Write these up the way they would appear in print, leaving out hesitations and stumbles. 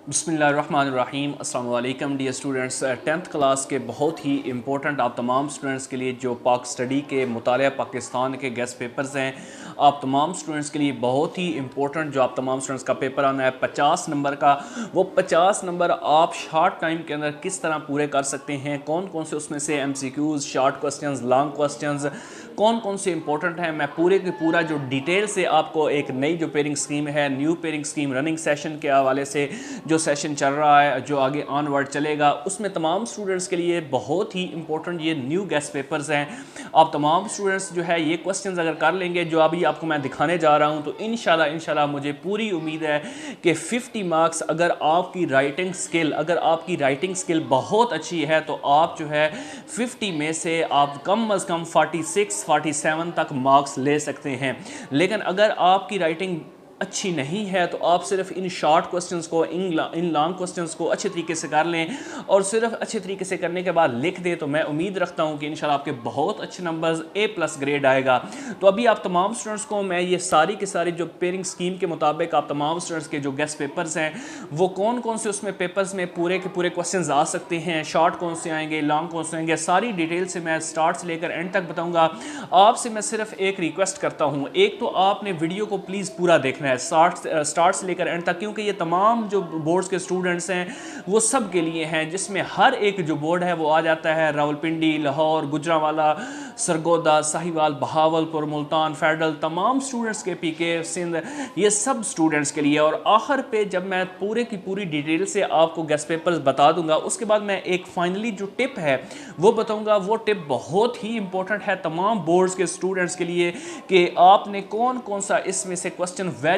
बिस्मिल्लाहिर्रहमानिर्रहीम। अस्सलाम वालेकुम डियर स्टूडेंट्स। 10th क्लास के बहुत ही इंपॉर्टेंट आप तमाम स्टूडेंट्स के लिए जो पाक स्टडी के मुतालिया पाकिस्तान के गेस्ट पेपर्स हैं, आप तमाम स्टूडेंट्स के लिए बहुत ही इंपॉर्टेंट जो आप तमाम स्टूडेंट्स का पेपर आना है 50 नंबर का, वो 50 नंबर आप शार्ट टाइम के अंदर किस तरह पूरे कर सकते हैं। कौन कौन से उसमें से MCQs, short questions, long questions कौन कौन से इंपॉर्टेंट हैं, मैं पूरे के पूरा जो डिटेल से आपको एक नई जो पेयरिंग स्कीम है, new pairing scheme running session के हवाले से जो सेशन चल रहा है, जो आगे ऑनवर्ड चलेगा, उसमें तमाम स्टूडेंट्स के लिए बहुत ही इंपॉर्टेंट ये न्यू गेस्ट पेपर्स हैं। आप तमाम स्टूडेंट्स जो है ये क्वेश्चंस अगर कर लेंगे जो अभी आपको मैं दिखाने जा रहा हूं, तो इंशाल्लाह मुझे पूरी उम्मीद है कि 50 मार्क्स अगर आपकी राइटिंग स्किल बहुत अच्छी है तो आप जो है 50 में से आप कम अज़ कम 46-47 तक मार्क्स ले सकते हैं। लेकिन अगर आपकी राइटिंग अच्छी नहीं है तो आप सिर्फ इन शॉर्ट क्वेश्चंस को, इन लॉन्ग क्वेश्चंस को अच्छे तरीके से कर लें और सिर्फ अच्छे तरीके से करने के बाद लिख दें, तो मैं उम्मीद रखता हूं कि इंशाल्लाह आपके बहुत अच्छे नंबर्स A+ ग्रेड आएगा। तो अभी आप तमाम स्टूडेंट्स को मैं ये सारी के सारी जो पेयरिंग स्कीम के मुताबिक आप तमाम स्टूडेंट्स के जो गेस्ट पेपर्स हैं वो कौन कौन से उसमें पेपर्स में पूरे के पूरे क्वेश्चन आ सकते हैं, शॉर्ट कौन से आएंगे, लॉन्ग कौन से आएंगे, सारी डिटेल से मैं स्टार्ट से लेकर एंड तक बताऊँगा। आपसे मैं सिर्फ एक रिक्वेस्ट करता हूँ, एक तो आपने वीडियो को प्लीज़ पूरा देखना है स्टार्ट से लेकर एंड तक, क्योंकि ये तमाम जो बोर्ड्स के स्टूडेंट्स हैं वो सब के लिए हैं, जिसमें हर एक जो बोर्ड है वो आ जाता है। रावलपिंडी, लाहौर, गुजरांवाला, सरगोदा, साहिवाल, बहावलपुर, मुल्तान, फेडरल, तमाम स्टूडेंट्स के PK, सिंध, ये सब स्टूडेंट्स के लिए। और आखिर पे जब मैं पूरे की पूरी डिटेल से आपको गेस्ट पेपर्स बता दूंगा, उसके बाद मैं एक फाइनली जो टिप है वो बताऊंगा। वो टिप बहुत ही इंपॉर्टेंट है तमाम बोर्ड्स के स्टूडेंट्स के लिए कि आपने कौन कौन सा इसमें से क्वेश्चन वेरी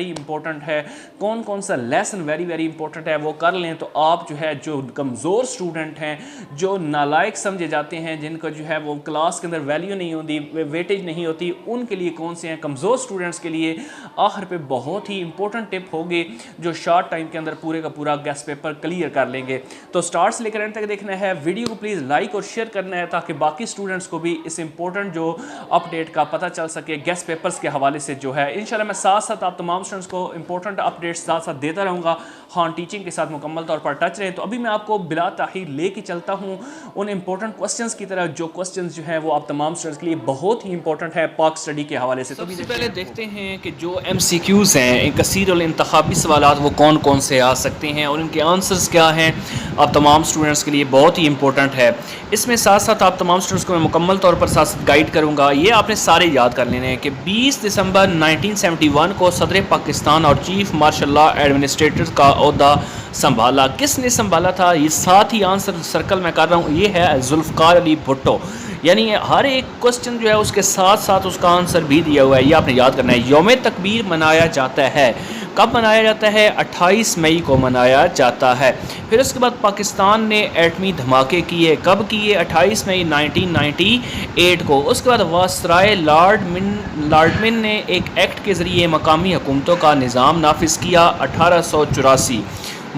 इंपॉर्टेंट है, कौन कौन सा लेसन वेरी इंपॉर्टेंट है, वो कर लें तो आप जो है जो कमज़ोर स्टूडेंट हैं, जो नालायक समझे जाते हैं, जिनको जो है वो क्लास के अंदर वैल्यू नहीं होती, वेटेज नहीं होती, उनके लिए कौन से हैं, कमज़ोर स्टूडेंट्स के लिए आखिर पे बहुत ही इंपॉर्टेंट टिप होगी जो शॉर्ट टाइम के अंदर पूरे का पूरा गेस्ट पेपर क्लियर कर लेंगे। तो स्टार्ट से लेकर एंड तक देखना है, वीडियो को प्लीज़ लाइक और शेयर करना है ताकि बाकी स्टूडेंट्स को भी इस इंपॉर्टेंट जो अपडेट का पता चल सके गेस्ट पेपर्स के हवाले से जो है। इंशाल्लाह मैं साथ साथ आप तमाम स्टूडेंट्स को इंपॉर्टेंट अपडेट्स साथ साथ देता रहूँगा। हाँ, टीचिंग के साथ मुकम्मल तौर पर टच रहें। तो अभी मैं आपको बिला ताखीर लेके चलता हूँ उन इंपॉर्टेंट क्वेश्चंस की तरह, जो क्वेश्चंस जो है वो आप तमाम स्टूडेंट्स के लिए बहुत ही इंपॉर्टेंट है पाक स्टडी के हवाले से। तो सबसे पहले देखते हैं कि जो MCQs हैं, कसीर और इंतखाबी सवालात, वो कौन कौन से आ सकते हैं और इनके आंसर्स क्या हैं, आप तमाम स्टूडेंट्स के लिए बहुत ही इंपॉर्टेंट है। इसमें साथ साथ आप तमाम स्टूडेंट्स को मैं मुकम्मल तौर पर साथ गाइड करूँगा। ये आपने सारे याद कर लेने हैं कि 20 दिसंबर 1971 को सदर पाकिस्तान और चीफ मार्शल लॉ एडमिनिस्ट्रेटर का ओहदा संभाला। किसने संभाला था? ये साथ ही आंसर सर्कल मैं कर रहा हूँ, ये है जुल्फ़िकार अली भुट्टो। यानी हर एक क्वेश्चन जो है उसके साथ साथ उसका आंसर भी दिया हुआ है, ये आपने याद करना है। यौम तकबीर मनाया जाता है, कब मनाया जाता है? 28 मई को मनाया जाता है। फिर उसके बाद पाकिस्तान ने एटमी धमाके किए, कब किए? 28 मई 1998 को। उसके बाद वासराय लॉर्डमिन ने एक एक्ट के ज़रिए मकामी हुकूमतों का निज़ाम नाफिज किया 1884।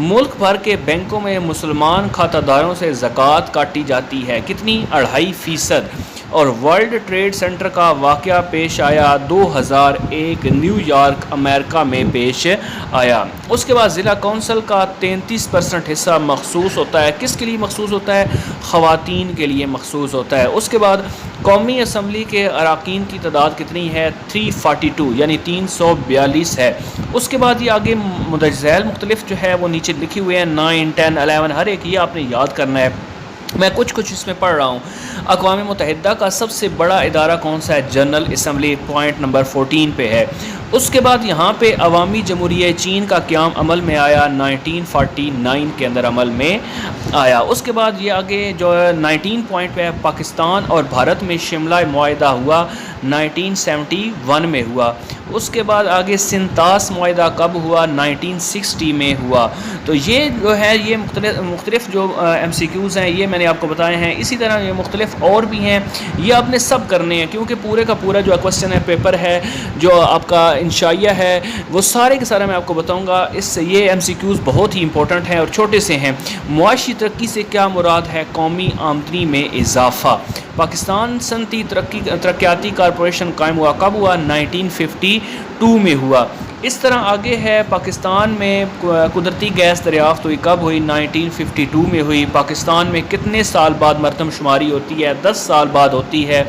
मुल्क भर के बैंकों में मुसलमान खातादारों से ज़कात काटी जाती है, कितनी? 2.5%। और वर्ल्ड ट्रेड सेंटर का वाक़या पेश आया 2001 न्यूयॉर्क अमेरिका में पेश आया। उसके बाद ज़िला कौंसिल का 33% हिस्सा मखसूस होता है, किसके लिए मखसूस होता है? ख़वातीन के लिए मखसूस होता है। उसके बाद कौमी असम्बली के अरकान की तादाद कितनी है? 342 यानी 342 है। उसके बाद ये आगे मुदज़्ज़ैल मुख्तलिफ जो है वो नीचे लिखे हुए हैं 9, 10, 11, हर एक ये आपने याद करना है। मैं कुछ इसमें पढ़ रहा हूँ। अक़वाम मुत्तहिदा का सबसे बड़ा इदारा कौन सा है? जनरल असम्बली, पॉइंट नंबर 14 पे है। उसके बाद यहाँ पे अवामी जमहूरिया चीन का क़याम अमल में आया 1949 के अंदर अमल में आया। उसके बाद ये आगे जो 19 पॉइंट पे है, पाकिस्तान और भारत में शिमला मुआहदा हुआ 1971 में हुआ। उसके बाद आगे सिंतास मुआहदा कब हुआ? 1960 में हुआ। तो ये जो है ये मुख्तलिफ जो MCQs हैं ये मैंने आपको बताए हैं। इसी तरह ये मुख्तलिफ और भी हैं, ये आपने सब करने हैं क्योंकि पूरे का पूरा जो क्वेश्चन है पेपर है जो आपका इंशाइया है वो सारे के सारे मैं आपको बताऊंगा। इससे ये MCQs बहुत ही इंपॉर्टेंट हैं और छोटे से हैं। मुआशी तरक्की से क्या मुराद है? कौमी आमदनी में इजाफा। पाकिस्तान सनती तरक्याती कॉरपोरेशन कायम हुआ कब हुआ? 1952 में हुआ। اس طرح آگے ہے پاکستان میں قدرتی گیس دریافت ہوئی کب ہوئی؟ 1952 میں ہوئی۔ پاکستان میں کتنے سال بعد مردم شماری ہوتی ہے؟ 10 سال بعد ہوتی ہے۔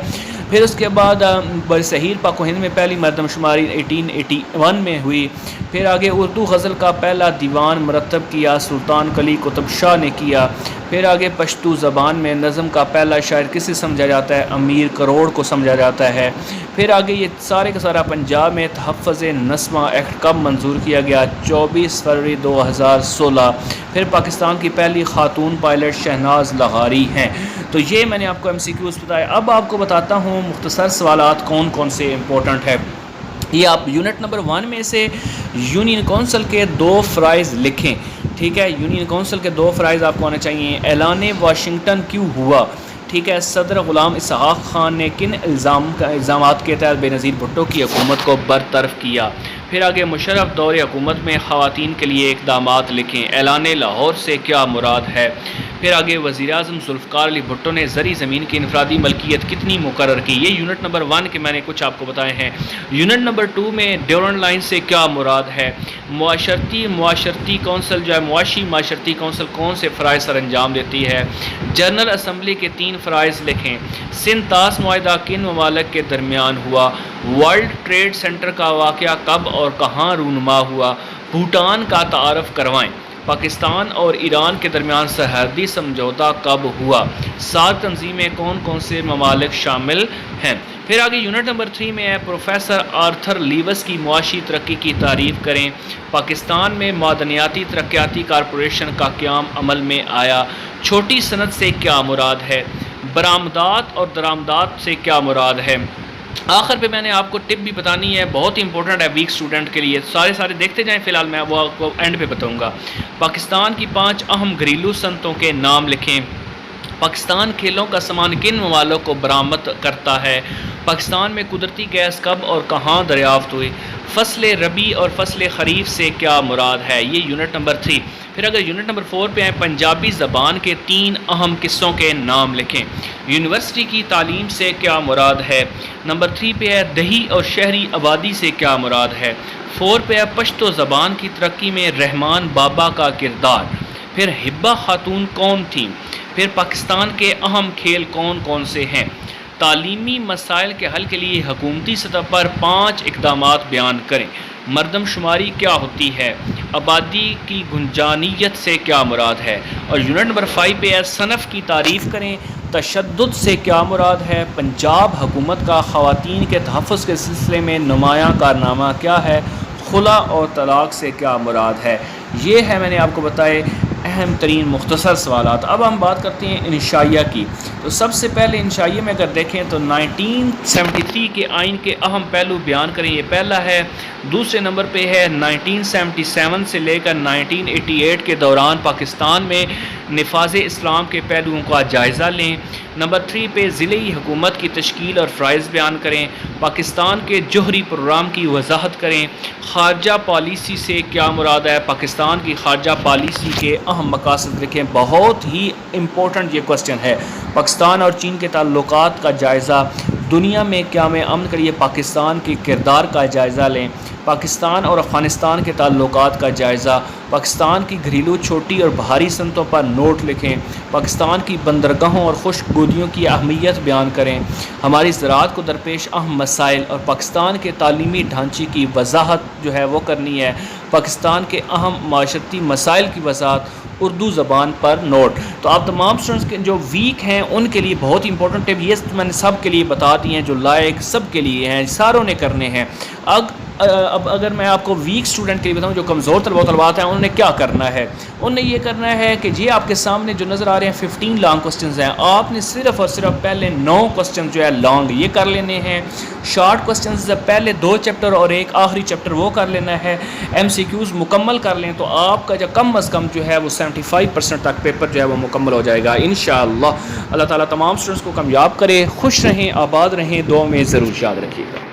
پھر اس کے بعد برصغیر پاک و ہند میں پہلی مردم شماری 1881 میں ہوئی۔ پھر آگے اردو غزل کا پہلا دیوان مرتب کیا سلطان قلی قطب شاہ نے کیا۔ پھر آگے پشتو زبان میں نظم کا پہلا شاعر کسے سمجھا جاتا ہے؟ امیر کروڑ کو سمجھا جاتا ہے۔ پھر آگے یہ سارے کا سارا پنجاب میں تحفظ نسواں ایکٹ کب منظور کیا گیا؟ 24 فروری 2016۔ پھر پاکستان کی پہلی خاتون پائلٹ شہناز لغاری ہیں۔ تو یہ میں نے آپ کو ایم سی کیوز بتایا۔ اب آپ کو بتاتا ہوں مختصر سوالات کون کون سے امپورٹنٹ ہے۔ یہ آپ یونٹ نمبر 1 میں سے یونین کونسل کے 2 فرائض لکھیں، ٹھیک ہے؟ یونین کونسل کے 2 فرائض آپ کو آنے چاہیے۔ اعلان واشنگٹن کیوں ہوا؟ ٹھیک ہے، صدر غلام اسحاق خان نے کن الزامات کے تحت بے نظیر بھٹو کی حکومت کو برطرف کیا؟ پھر آگے مشرف دور حکومت میں خواتین کے لیے اقدامات لکھیں۔ اعلان لاہور سے کیا مراد ہے؟ پھر آگے وزیر اعظم ذوالفقار علی بھٹو نے زرعی زمین کی انفرادی ملکیت کتنی مقرر کی؟ یہ یونٹ نمبر 1 کے میں نے کچھ آپ کو بتائے ہیں۔ یونٹ نمبر 2 میں ڈیورنڈ لائن سے کیا مراد ہے؟ معاشرتی کونسل جو ہے معاشرتی کونسل کون سے فرائض سر انجام دیتی ہے؟ جنرل اسمبلی کے 3 فرائض لکھیں۔ سندھ طاس معاہدہ کن ممالک کے درمیان ہوا؟ ورلڈ ٹریڈ سینٹر کا واقعہ کب اور کہاں رونما ہوا؟ بھوٹان کا تعارف کروائیں۔ پاکستان اور ایران کے درمیان سرحدی سمجھوتہ کب ہوا؟ 7 تنظیمیں کون کون سے ممالک شامل ہیں؟ پھر آگے یونٹ نمبر 3 میں ہے پروفیسر آرتھر لیوس کی معاشی ترقی کی تعریف کریں۔ پاکستان میں معدنیاتی ترقیاتی کارپوریشن کا قیام عمل میں آیا۔ چھوٹی صنعت سے کیا مراد ہے؟ برآمدات اور درآمدات سے کیا مراد ہے؟ آخر پہ میں نے آپ کو ٹپ بھی بتانی ہے، بہت ہی امپورٹنٹ ہے ویک اسٹوڈنٹ کے لیے، سارے دیکھتے جائیں، فی الحال میں وہ آپ کو اینڈ پہ بتاؤں گا۔ پاکستان کی 5 اہم گھریلو صنعتوں کے نام لکھیں۔ پاکستان کھیلوں کا سامان کن ممالک کو برآمد کرتا ہے؟ پاکستان میں قدرتی گیس کب اور کہاں دریافت ہوئی؟ فصل ربیع اور فصل خریف سے کیا مراد ہے؟ یہ یونٹ نمبر 3۔ پھر اگر یونٹ نمبر 4 پہ آئیں، پنجابی زبان کے 3 اہم قصوں کے نام لکھیں۔ یونیورسٹی کی تعلیم سے کیا مراد ہے؟ نمبر 3 پہ ہے دیہی اور شہری آبادی سے کیا مراد ہے؟ 4 پہ ہے پشتو زبان کی ترقی میں رحمان بابا کا کردار۔ پھر حبہ خاتون کون تھیں؟ پھر پاکستان کے اہم کھیل کون کون سے ہیں؟ تعلیمی مسائل کے حل کے لیے حکومتی سطح پر 5 اقدامات بیان کریں۔ مردم شماری کیا ہوتی ہے؟ آبادی کی گنجانیت سے کیا مراد ہے؟ اور یونٹ نمبر 5 پہ ہے صنف کی تعریف کریں۔ تشدد سے کیا مراد ہے؟ پنجاب حکومت کا خواتین کے تحفظ کے سلسلے میں نمایاں کارنامہ کیا ہے؟ خلا اور طلاق سے کیا مراد ہے؟ یہ ہے میں نے آپ کو بتائے اہم ترین مختصر سوالات۔ اب ہم بات کرتے ہیں انشائیہ کی۔ تو سب سے پہلے انشائیہ میں اگر دیکھیں تو 1973 کے آئین کے اہم پہلو بیان کریں، یہ پہلا ہے۔ دوسرے نمبر پہ ہے 1977 سے لے کر 1988 کے دوران پاکستان میں نفاذ اسلام کے پہلوؤں کا جائزہ لیں۔ نمبر 3 پہ ضلعی حکومت کی تشکیل اور فرائض بیان کریں۔ پاکستان کے جوہری پروگرام کی وضاحت کریں۔ خارجہ پالیسی سے کیا مراد ہے؟ پاکستان کی خارجہ پالیسی کے اہم مقاصد لکھیں۔ بہت ہی امپورٹنٹ یہ کوسچن ہے۔ پاکستان اور چین کے تعلقات کا جائزہ۔ دنیا میں قیام امن کے لیے پاکستان کے کردار کا جائزہ لیں۔ پاکستان اور افغانستان کے تعلقات کا جائزہ۔ پاکستان کی گھریلو چھوٹی اور بھاری صنعتوں پر نوٹ لکھیں۔ پاکستان کی بندرگاہوں اور خشک گودیوں کی اہمیت بیان کریں۔ ہماری زراعت کو درپیش اہم مسائل اور پاکستان کے تعلیمی ڈھانچے کی وضاحت جو ہے وہ کرنی ہے۔ پاکستان کے اہم معاشرتی مسائل کی وضاحت اردو زبان پر نوٹ۔ تو آپ تمام اسٹوڈنٹس کے جو ویک ہیں ان کے لیے بہت امپورٹنٹ ہے، یہ میں نے سب کے لیے بتا دی ہیں، جو لائق سب کے لیے ہیں، ساروں نے کرنے ہیں۔ اب اگر میں آپ کو ویک اسٹوڈنٹ کے لیے بتاؤں، جو کمزور طلبات ہیں، انہوں نے کیا کرنا ہے؟ انہوں نے یہ کرنا ہے کہ یہ آپ کے سامنے جو نظر آ رہے ہیں 15 لانگ کوسچنز ہیں، آپ نے صرف اور صرف پہلے 9 کوسچن جو ہے لانگ یہ کر لینے ہیں۔ شارٹ کوسچنز پہلے 2 چیپٹر اور ایک آخری چیپٹر وہ کر لینا ہے۔ ایم سی کیوز مکمل کر لیں تو آپ کا جو کم از کم جو ہے وہ 75% تک پیپر جو ہے وہ مکمل ہو جائے گا انشاءاللہ۔ اللہ تعالیٰ تمام اسٹوڈنٹس کو کامیاب کرے، خوش رہیں، آباد رہیں، دعا میں ضرور یاد رکھیے گا۔